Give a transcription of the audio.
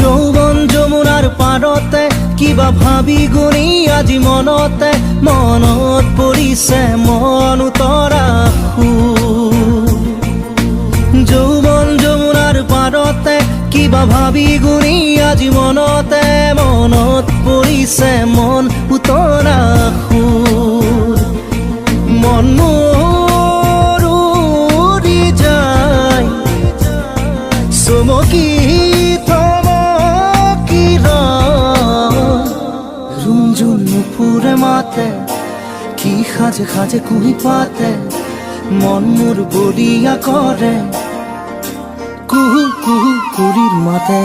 যৌবন যমুনাৰ পাৰতে কিবা ভাবি গুণি আজি মনতে মনত পৰিছে মন উতৰা যৌবন যমুনাৰ পাৰতে কিবা ভাবি গুণি আজি মনতে মনত পৰিছে মন উতৰা মন মোৰ উৰি যায় চমকি নুপুরে মাতে কি খাজে খাজে কুহি পাতে মন মোর বলিয়া করে কুহু কুহু কুড়ির মাতে।